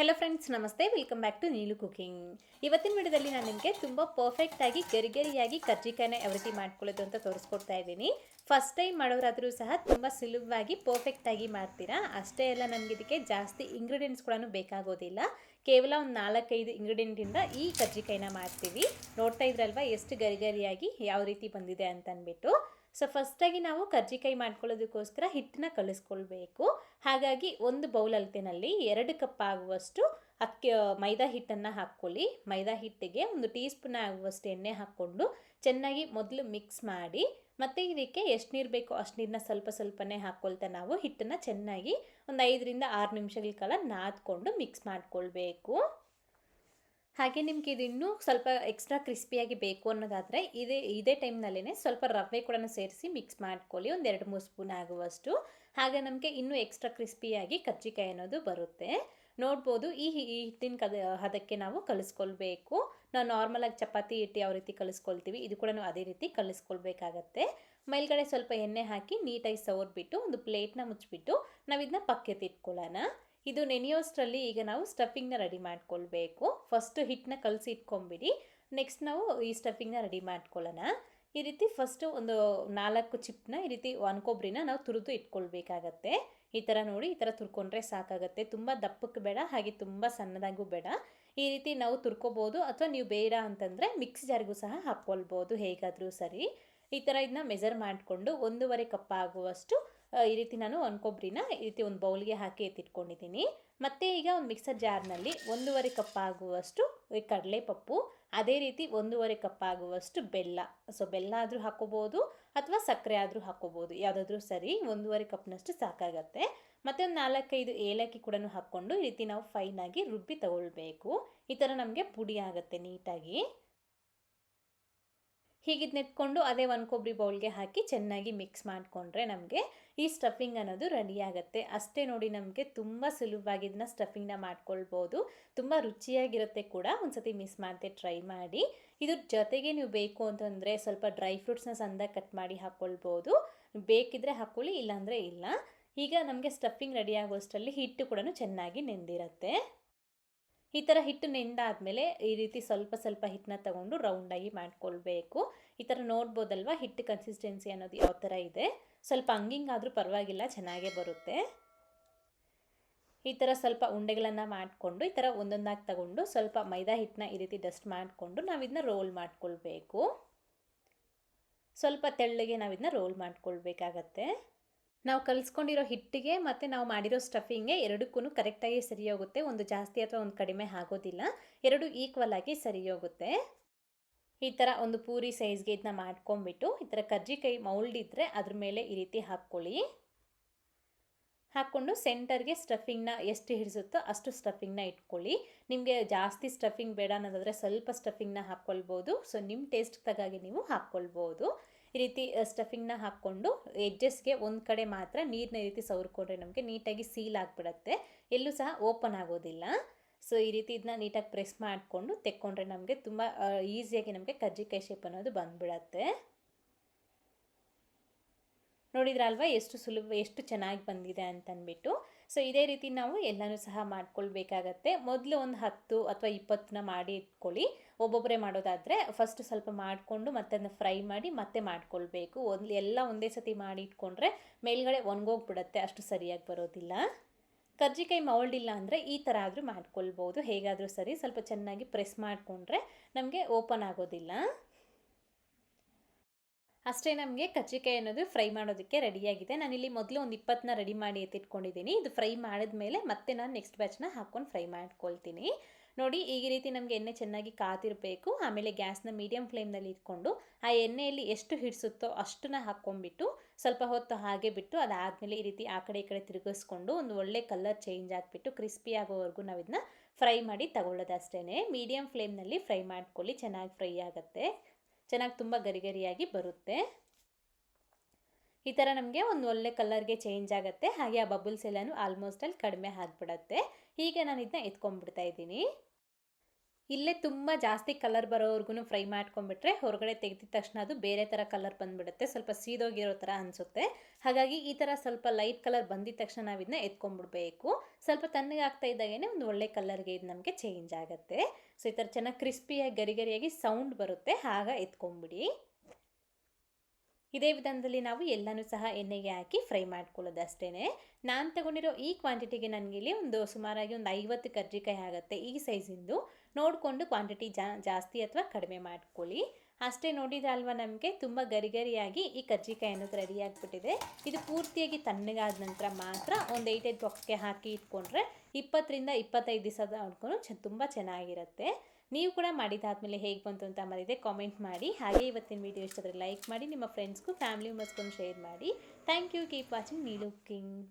Hello friends, ನಮಸ್ತೆ. Welcome back to Neelu cooking. ಇವತ್ತಿನ ವಿಡಿಯೋದಲ್ಲಿ ನಾನು ನಿಮಗೆ ತುಂಬ ಪರ್ಫೆಕ್ಟಾಗಿ ಗರಿಗರಿಯಾಗಿ ಕರ್ಜಿಕಾಯಿನ ಯಾವ ರೀತಿ ಮಾಡ್ಕೊಳ್ಳೋದು ಅಂತ ತೋರಿಸ್ಕೊಡ್ತಾ ಇದ್ದೀನಿ. ಫಸ್ಟ್ ಟೈಮ್ ಮಾಡೋರಾದರೂ ಸಹ ತುಂಬ ಸುಲಭವಾಗಿ ಪರ್ಫೆಕ್ಟಾಗಿ ಮಾಡ್ತೀರಾ. ಅಷ್ಟೇ ಅಲ್ಲ, ನಮಗೆ ಇದಕ್ಕೆ ಜಾಸ್ತಿ ಇಂಗ್ರೀಡಿಯೆಂಟ್ಸ್ ಕೂಡ ಬೇಕಾಗೋದಿಲ್ಲ. ಕೇವಲ ಒಂದು 4-5 ಇಂಗ್ರೀಡಿಯೆಂಟಿಂದ ಈ ಕರ್ಜಿಕಾಯಿನ ಮಾಡ್ತೀವಿ. ನೋಡ್ತಾ ಇದ್ರಲ್ವಾ ಎಷ್ಟು ಗರಿಗರಿಯಾಗಿ ಯಾವ ರೀತಿ ಬಂದಿದೆ ಅಂತ ಅಂದ್ಬಿಟ್ಟು. ಸೊ ಫಸ್ಟಾಗಿ ನಾವು ಕರ್ಜಿಕಾಯಿ ಮಾಡ್ಕೊಳ್ಳೋದಕ್ಕೋಸ್ಕರ ಹಿಟ್ಟನ್ನ ಕಲಿಸ್ಕೊಳ್ಬೇಕು. ಹಾಗಾಗಿ ಒಂದು ಬೌಲ್ ಅಳತೆನಲ್ಲಿ 2 ಕಪ್ ಆಗುವಷ್ಟು ಮೈದಾ ಹಿಟ್ಟನ್ನು ಹಾಕ್ಕೊಳ್ಳಿ. ಮೈದಾ ಹಿಟ್ಟಿಗೆ 1 ಟೀ ಸ್ಪೂನ್ ಆಗುವಷ್ಟು ಎಣ್ಣೆ ಹಾಕ್ಕೊಂಡು ಚೆನ್ನಾಗಿ ಮೊದಲು ಮಿಕ್ಸ್ ಮಾಡಿ, ಮತ್ತು ಇದಕ್ಕೆ ಎಷ್ಟು ನೀರು ಬೇಕೋ ಅಷ್ಟು ನೀರನ್ನ ಸ್ವಲ್ಪ ಸ್ವಲ್ಪನೇ ಹಾಕ್ಕೊಳ್ತಾ ನಾವು ಹಿಟ್ಟನ್ನು ಚೆನ್ನಾಗಿ ಒಂದು 5-6 ನಿಮಿಷಗಳ ಕಾಲ ನಾದ್ಕೊಂಡು ಮಿಕ್ಸ್ ಮಾಡಿಕೊಳ್ಬೇಕು. ಹಾಗೆ ನಿಮ್ಗೆ ಇದು ಇನ್ನೂ ಸ್ವಲ್ಪ ಎಕ್ಸ್ಟ್ರಾ ಕ್ರಿಸ್ಪಿಯಾಗಿ ಬೇಕು ಅನ್ನೋದಾದರೆ ಇದೇ ಟೈಮ್ನಲ್ಲೇ ಸ್ವಲ್ಪ ರವೆ ಕೂಡ ಸೇರಿಸಿ ಮಿಕ್ಸ್ ಮಾಡ್ಕೊಳ್ಳಿ, ಒಂದು 2-3 ಸ್ಪೂನ್ ಆಗುವಷ್ಟು. ಹಾಗೆ ನಮಗೆ ಇನ್ನೂ ಎಕ್ಸ್ಟ್ರಾ ಕ್ರಿಸ್ಪಿಯಾಗಿ ಕರ್ಜಿಕಾಯಿ ಅನ್ನೋದು ಬರುತ್ತೆ. ನೋಡ್ಬೋದು, ಈ ಹಿಟ್ಟಿನ ಹದಕ್ಕೆ ನಾವು ಕಲಿಸ್ಕೊಳ್ಬೇಕು. ನಾವು ನಾರ್ಮಲಾಗಿ ಚಪಾತಿ ಹಿಟ್ಟು ಯಾವ ರೀತಿ ಕಲಿಸ್ಕೊಳ್ತೀವಿ, ಇದು ಕೂಡ ಅದೇ ರೀತಿ ಕಲಿಸ್ಕೊಳ್ಬೇಕಾಗತ್ತೆ. ಮೇಲ್ಗಡೆ ಸ್ವಲ್ಪ ಎಣ್ಣೆ ಹಾಕಿ ನೀಟಾಗಿ ಸವರ್ಬಿಟ್ಟು ಒಂದು ಪ್ಲೇಟ್ನ ಮುಚ್ಚಿಬಿಟ್ಟು ನಾವು ಇದನ್ನ ಪಕ್ಕಕ್ಕೆ ಇಟ್ಕೊಳ್ಳೋಣ. ಇದು ನೆನೆಯೋಷ್ಟರಲ್ಲಿ ಈಗ ನಾವು ಸ್ಟಫಿಂಗ್ನ ರೆಡಿ ಮಾಡ್ಕೊಳ್ಬೇಕು. ಫಸ್ಟು ಹಿಟ್ಟನ್ನ ಕಲಸಿ ಇಟ್ಕೊಂಬಿಡಿ. ನೆಕ್ಸ್ಟ್ ನಾವು ಈ ಸ್ಟಫಿಂಗ್ನ ರೆಡಿ ಮಾಡ್ಕೊಳ್ಳೋಣ. ಈ ರೀತಿ ಫಸ್ಟು ಒಂದು 4 ಚಿಪ್ನ ಈ ರೀತಿ ಒಣಕೊಬ್ಬರಿನ ನಾವು ತುರಿದು ಇಟ್ಕೊಳ್ಬೇಕಾಗತ್ತೆ. ಈ ಥರ ನೋಡಿ, ಈ ಥರ ತುರ್ಕೊಂಡ್ರೆ ಸಾಕಾಗತ್ತೆ. ತುಂಬ ದಪ್ಪಕ್ಕೆ ಬೇಡ, ಹಾಗೆ ತುಂಬ ಸಣ್ಣದಾಗೂ ಬೇಡ. ಈ ರೀತಿ ನಾವು ತುರ್ಕೋಬೋದು, ಅಥವಾ ನೀವು ಬೇಡ ಅಂತಂದರೆ ಮಿಕ್ಸಿ ಜಾರ್ಗೂ ಸಹ ಹಾಕ್ಕೊಳ್ಬೋದು, ಹೇಗಾದರೂ ಸರಿ. ಈ ಥರ ಇದನ್ನ ಮೆಜರ್ ಮಾಡಿಕೊಂಡು 1.5 ಕಪ್ ಆಗುವಷ್ಟು ಈ ರೀತಿ ನಾನು ಕೊಬ್ಬರಿನ ಈ ರೀತಿ ಒಂದು ಬೌಲ್ಗೆ ಹಾಕಿ ಎತ್ತಿಟ್ಕೊಂಡಿದ್ದೀನಿ. ಮತ್ತು ಈಗ ಒಂದು ಮಿಕ್ಸರ್ ಜಾರ್ನಲ್ಲಿ 1.5 ಕಪ್ ಆಗುವಷ್ಟು ಕಡಲೆಪಪ್ಪು, ಅದೇ ರೀತಿ 1.5 ಕಪ್ ಆಗುವಷ್ಟು ಬೆಲ್ಲ. ಸೊ ಬೆಲ್ಲ ಆದರೂ ಹಾಕ್ಕೋಬೋದು ಅಥವಾ ಸಕ್ಕರೆ ಆದರೂ ಹಾಕ್ಕೋಬೋದು, ಯಾವುದಾದ್ರೂ ಸರಿ. 1.5 ಕಪ್ನಷ್ಟು ಸಾಕಾಗತ್ತೆ. ಮತ್ತು ಒಂದು 4-5 ಏಲಕ್ಕಿ ಕೂಡ ಹಾಕ್ಕೊಂಡು ಈ ರೀತಿ ನಾವು ಫೈನಾಗಿ ರುಬ್ಬಿ ತಗೊಳ್ಬೇಕು. ಈ ಥರ ನಮಗೆ ಪುಡಿ ಆಗುತ್ತೆ ನೀಟಾಗಿ. ಹೀಗಿದ್ದು ನೆತ್ಕೊಂಡು ಅದೇ ಕೊಬ್ಬರಿ ಬೌಲ್ಗೆ ಹಾಕಿ ಚೆನ್ನಾಗಿ ಮಿಕ್ಸ್ ಮಾಡಿಕೊಂಡ್ರೆ ನಮಗೆ ಈ ಸ್ಟಫಿಂಗ್ ಅನ್ನೋದು ರೆಡಿ ಆಗುತ್ತೆ. ಅಷ್ಟೇ ನೋಡಿ, ನಮಗೆ ತುಂಬ ಸುಲಭವಾಗಿ ಇದನ್ನ ಸ್ಟಫಿಂಗ್ನ ಮಾಡ್ಕೊಳ್ಬೋದು. ತುಂಬ ರುಚಿಯಾಗಿರುತ್ತೆ ಕೂಡ. ಒಂದು ಸತಿ ಮಿಸ್ ಮಾಡದೆ ಟ್ರೈ ಮಾಡಿ. ಇದ್ರ ಜೊತೆಗೆ ನೀವು ಬೇಕು ಅಂತಂದರೆ ಸ್ವಲ್ಪ ಡ್ರೈ ಫ್ರೂಟ್ಸ್ನ ಸಣ್ಣದಾಗಿ ಕಟ್ ಮಾಡಿ ಹಾಕ್ಕೊಳ್ಬೋದು. ಬೇಕಿದ್ದರೆ ಹಾಕ್ಕೊಳ್ಳಿ, ಇಲ್ಲಾಂದರೆ ಇಲ್ಲ. ಈಗ ನಮಗೆ ಸ್ಟಫಿಂಗ್ ರೆಡಿ ಆಗೋಷ್ಟರಲ್ಲಿ ಹಿಟ್ಟು ಕೂಡ ಚೆನ್ನಾಗಿ ನೆಂದಿರುತ್ತೆ. ಈ ಥರ ಹಿಟ್ಟು ನೆಂದಾದಮೇಲೆ ಈ ರೀತಿ ಸ್ವಲ್ಪ ಸ್ವಲ್ಪ ಹಿಟ್ಟನ್ನ ತಗೊಂಡು ರೌಂಡಾಗಿ ಮಾಡ್ಕೊಳ್ಬೇಕು. ಈ ಥರ ನೋಡ್ಬೋದಲ್ವ ಹಿಟ್ಟು ಕನ್ಸಿಸ್ಟೆನ್ಸಿ ಅನ್ನೋದು ಯಾವ ಥರ ಇದೆ. ಸ್ವಲ್ಪ ಹಂಗಿಂಗಾದರೂ ಪರವಾಗಿಲ್ಲ, ಚೆನ್ನಾಗೇ ಬರುತ್ತೆ. ಈ ಥರ ಸ್ವಲ್ಪ ಉಂಡೆಗಳನ್ನು ಮಾಡಿಕೊಂಡು ಈ ಥರ ಒಂದೊಂದಾಗಿ ತಗೊಂಡು ಸ್ವಲ್ಪ ಮೈದಾ ಹಿಟ್ಟನ್ನ ಈ ರೀತಿ ಡಸ್ಟ್ ಮಾಡಿಕೊಂಡು ನಾವಿದನ್ನ ರೋಲ್ ಮಾಡ್ಕೊಳ್ಬೇಕು. ಸ್ವಲ್ಪ ತೆಳ್ಳಗೆ ನಾವಿದನ್ನ ರೋಲ್ ಮಾಡ್ಕೊಳ್ಬೇಕಾಗತ್ತೆ. ನಾವು ಕಲಿಸ್ಕೊಂಡಿರೋ ಹಿಟ್ಟಿಗೆ ಮತ್ತು ನಾವು ಮಾಡಿರೋ ಸ್ಟಫಿಂಗ್ಗೆ ಎರಡಕ್ಕೂ ಕರೆಕ್ಟಾಗಿ ಸರಿ ಹೋಗುತ್ತೆ. ಒಂದು ಜಾಸ್ತಿ ಅಥವಾ ಒಂದು ಕಡಿಮೆ ಆಗೋದಿಲ್ಲ, ಎರಡು ಈಕ್ವಲ್ ಆಗಿ ಸರಿ ಹೋಗುತ್ತೆ. ಈ ಥರ ಒಂದು ಪೂರಿ ಸೈಜ್ಗೆ ಇದನ್ನ ಮಾಡ್ಕೊಂಬಿಟ್ಟು ಈ ಥರ ಕರ್ಜಿಕಾಯಿ ಮೌಲ್ಡ್ ಇದ್ದರೆ ಅದ್ರ ಮೇಲೆ ಈ ರೀತಿ ಹಾಕ್ಕೊಳ್ಳಿ. ಹಾಕ್ಕೊಂಡು ಸೆಂಟರ್ಗೆ ಸ್ಟಫಿಂಗ್ನ ಎಷ್ಟು ಹಿಡಿಸುತ್ತೋ ಅಷ್ಟು ಸ್ಟಫಿಂಗ್ನ ಇಟ್ಕೊಳ್ಳಿ. ನಿಮಗೆ ಜಾಸ್ತಿ ಸ್ಟಫಿಂಗ್ ಬೇಡ ಅನ್ನೋದಾದರೆ ಸ್ವಲ್ಪ ಸ್ಟಫಿಂಗ್ನ ಹಾಕ್ಕೊಳ್ಬೋದು. ಸೊ ನಿಮ್ಮ ಟೇಸ್ಟ್ ತಗಾಗಿ ನೀವು ಹಾಕ್ಕೊಳ್ಬೋದು. ಈ ರೀತಿ ಸ್ಟಫಿಂಗ್ನ ಹಾಕ್ಕೊಂಡು ಎಡ್ಜಸ್ಗೆ ಒಂದು ಕಡೆ ಮಾತ್ರ ನೀರನ್ನ ಈ ರೀತಿ ಸವರ್ಕೊಂಡ್ರೆ ನಮಗೆ ನೀಟಾಗಿ ಸೀಲ್ ಆಗಿಬಿಡುತ್ತೆ, ಎಲ್ಲೂ ಸಹ ಓಪನ್ ಆಗೋದಿಲ್ಲ. ಸೊ ಈ ರೀತಿ ಇದನ್ನ ನೀಟಾಗಿ ಪ್ರೆಸ್ ಮಾಡಿಕೊಂಡು ತೆಕ್ಕೊಂಡ್ರೆ ನಮಗೆ ತುಂಬ ಈಸಿಯಾಗಿ ನಮಗೆ ಕರ್ಜಿಕಾಯಿ ಶೇಪ್ ಅನ್ನೋದು ಬಂದುಬಿಡತ್ತೆ. ನೋಡಿದ್ರಲ್ವ ಎಷ್ಟು ಸುಲಭ, ಎಷ್ಟು ಚೆನ್ನಾಗಿ ಬಂದಿದೆ ಅಂತಂದ್ಬಿಟ್ಟು. ಸೊ ಇದೇ ರೀತಿ ನಾವು ಎಲ್ಲನೂ ಸಹ ಮಾಡ್ಕೊಳ್ಬೇಕಾಗತ್ತೆ. ಮೊದಲು ಒಂದು 10 ಅಥವಾ 20ನ ಮಾಡಿ ಇಟ್ಕೊಳ್ಳಿ. ಒಬ್ಬೊಬ್ಬರೇ ಮಾಡೋದಾದರೆ ಫಸ್ಟ್ ಸ್ವಲ್ಪ ಮಾಡಿಕೊಂಡು ಮತ್ತೆ ಅದನ್ನ ಫ್ರೈ ಮಾಡಿ ಮತ್ತೆ ಮಾಡ್ಕೊಳ್ಬೇಕು. ಎಲ್ಲ ಒಂದೇ ಸತಿ ಮಾಡಿ ಇಟ್ಕೊಂಡ್ರೆ ಮೇಲ್ಗಡೆ ಒಣಗೋಗ್ಬಿಡುತ್ತೆ, ಅಷ್ಟು ಸರಿಯಾಗಿ ಬರೋದಿಲ್ಲ. ಕರ್ಜಿಕಾಯಿ ಮೌಲ್ಡ್ ಇಲ್ಲ ಅಂದರೆ ಈ ಥರ ಆದರೂ ಮಾಡ್ಕೊಳ್ಬೋದು, ಹೇಗಾದರೂ ಸರಿ. ಸ್ವಲ್ಪ ಚೆನ್ನಾಗಿ ಪ್ರೆಸ್ ಮಾಡಿಕೊಂಡ್ರೆ ನಮಗೆ ಓಪನ್ ಆಗೋದಿಲ್ಲ. ಅಷ್ಟೇ, ನಮಗೆ ಕರ್ಜಿಕಾಯಿ ಅನ್ನೋದು ಫ್ರೈ ಮಾಡೋದಕ್ಕೆ ರೆಡಿಯಾಗಿದೆ. ನಾನಿಲ್ಲಿ ಮೊದಲು ಒಂದು 20ನ ರೆಡಿ ಮಾಡಿ ಎತ್ತಿಟ್ಕೊಂಡಿದ್ದೀನಿ. ಇದು ಫ್ರೈ ಮಾಡಿದ್ಮೇಲೆ ಮತ್ತೆ ನಾನು ನೆಕ್ಸ್ಟ್ ಬ್ಯಾಚ್ನ ಹಾಕ್ಕೊಂಡು ಫ್ರೈ ಮಾಡ್ಕೊಳ್ತೀನಿ. ನೋಡಿ, ಈ ರೀತಿ ನಮಗೆ ಎಣ್ಣೆ ಚೆನ್ನಾಗಿ ಕಾತಿರಬೇಕು. ಆಮೇಲೆ ಗ್ಯಾಸ್ನ ಮೀಡಿಯಮ್ ಫ್ಲೇಮ್ನಲ್ಲಿ ಇಟ್ಕೊಂಡು ಆ ಎಣ್ಣೆಯಲ್ಲಿ ಎಷ್ಟು ಹಿಡಿಸುತ್ತೋ ಅಷ್ಟನ್ನ ಹಾಕ್ಕೊಂಡ್ಬಿಟ್ಟು ಸ್ವಲ್ಪ ಹೊತ್ತು ಹಾಗೆ ಬಿಟ್ಟು ಅದಾದಮೇಲೆ ಈ ರೀತಿ ಆ ಕಡೆ ಈ ಕಡೆ ತಿರುಗಿಸ್ಕೊಂಡು ಒಂದು ಒಳ್ಳೆ ಕಲರ್ ಚೇಂಜ್ ಆಗಿಬಿಟ್ಟು ಕ್ರಿಸ್ಪಿ ಆಗೋವರೆಗೂ ನಾವು ಇದನ್ನ ಫ್ರೈ ಮಾಡಿ ತಗೊಳ್ಳೋದಷ್ಟೇ. ಮೀಡಿಯಮ್ ಫ್ಲೇಮ್ನಲ್ಲಿ ಫ್ರೈ ಮಾಡ್ಕೊಳ್ಳಿ, ಚೆನ್ನಾಗಿ ಫ್ರೈ ಆಗುತ್ತೆ, ಚೆನ್ನಾಗಿ ತುಂಬ ಗರಿಗರಿಯಾಗಿ ಬರುತ್ತೆ. ಈ ಥರ ನಮಗೆ ಒಂದು ಒಳ್ಳೆ ಕಲರ್ಗೆ ಚೇಂಜ್ ಆಗುತ್ತೆ. ಹಾಗೆ ಆ ಬಬಲ್ಸ್ ಎಲ್ಲನೂ ಆಲ್ಮೋಸ್ಟ್ ಅಲ್ಲಿ ಕಡಿಮೆ ಆಗಿಬಿಡತ್ತೆ. ಈಗ ನಾನು ಇದನ್ನ ಎತ್ಕೊಂಡ್ಬಿಡ್ತಾ ಇದ್ದೀನಿ. ಇಲ್ಲೇ ತುಂಬ ಜಾಸ್ತಿ ಕಲರ್ ಬರೋವರೆಗೂ ಫ್ರೈ ಮಾಡ್ಕೊಂಡ್ಬಿಟ್ರೆ ಹೊರಗಡೆ ತೆಗೆದ ತಕ್ಷಣ ಅದು ಬೇರೆ ಥರ ಕಲರ್ ಬಂದುಬಿಡುತ್ತೆ, ಸ್ವಲ್ಪ ಸೀದೋಗಿರೋ ಥರ ಅನಿಸುತ್ತೆ. ಹಾಗಾಗಿ ಈ ಥರ ಸ್ವಲ್ಪ ಲೈಟ್ ಕಲರ್ ಬಂದಿದ ತಕ್ಷಣ ನಾವು ಇದನ್ನ ಎತ್ಕೊಂಡ್ಬಿಡ್ಬೇಕು. ಸ್ವಲ್ಪ ತಣ್ಣಗೆ ಆಗ್ತಾ ಇದ್ದಾಗೇ ಒಂದು ಒಳ್ಳೆ ಕಲರ್ಗೆ ಇದು ನಮಗೆ ಚೇಂಜ್ ಆಗುತ್ತೆ. ಸೊ ಈ ಥರ ಚೆನ್ನಾಗಿ ಕ್ರಿಸ್ಪಿಯಾಗಿ ಗರಿ ಗರಿಯಾಗಿ ಸೌಂಡ್ ಬರುತ್ತೆ, ಆಗ ಎತ್ಕೊಂಡ್ಬಿಡಿ. ಇದೇ ವಿಧಾನದಲ್ಲಿ ನಾವು ಎಲ್ಲನೂ ಸಹ ಎಣ್ಣೆಗೆ ಹಾಕಿ ಫ್ರೈ ಮಾಡ್ಕೊಳ್ಳೋದು ಅಷ್ಟೇ. ನಾನು ತಗೊಂಡಿರೋ ಈ ಕ್ವಾಂಟಿಟಿಗೆ ನನಗಿಲ್ಲಿ ಸುಮಾರಾಗಿ ಒಂದು 50 ಕರ್ಜಿಕಾಯಿ ಆಗುತ್ತೆ. ಈ ಸೈಜಿಂದು ನೋಡಿಕೊಂಡು ಕ್ವಾಂಟಿಟಿ ಜಾಸ್ತಿ ಅಥವಾ ಕಡಿಮೆ ಮಾಡ್ಕೊಳ್ಳಿ. ಅಷ್ಟೇ. ನೋಡಿದ್ರಲ್ವ, ನಮಗೆ ತುಂಬ ಗರಿ ಗರಿಯಾಗಿ ಈ ಕರ್ಜಿಕಾಯಿ ಅನ್ನೋದು ರೆಡಿ ಆಗಿಬಿಟ್ಟಿದೆ. ಇದು ಪೂರ್ತಿಯಾಗಿ ತಣ್ಣಗಾದ ನಂತರ ಮಾತ್ರ ಒಂದು 8 ಬಾಕ್ಸ್ಗೆ ಹಾಕಿ ಇಟ್ಕೊಂಡ್ರೆ 20ರಿಂದ 25 ದಿವಸದವರೆಗೂ ತುಂಬ ಚೆನ್ನಾಗಿರುತ್ತೆ. ನೀವು ಕೂಡ ಮಾಡಿದಾದ್ಮೇಲೆ ಹೇಗೆ ಬಂತು ಅಂತ ಮರಿದೆ ಕಾಮೆಂಟ್ ಮಾಡಿ. ಹಾಗೆ ಇವತ್ತಿನ ವಿಡಿಯೋ ಇಷ್ಟ ಆದರೆ ಲೈಕ್ ಮಾಡಿ, ನಿಮ್ಮ ಫ್ರೆಂಡ್ಸ್ಗೂ ಫ್ಯಾಮಿಲಿ ಮೆಂಬರ್ಸ್ಗೂ ಶೇರ್ ಮಾಡಿ. Thank you. Keep watching Neelu cooking.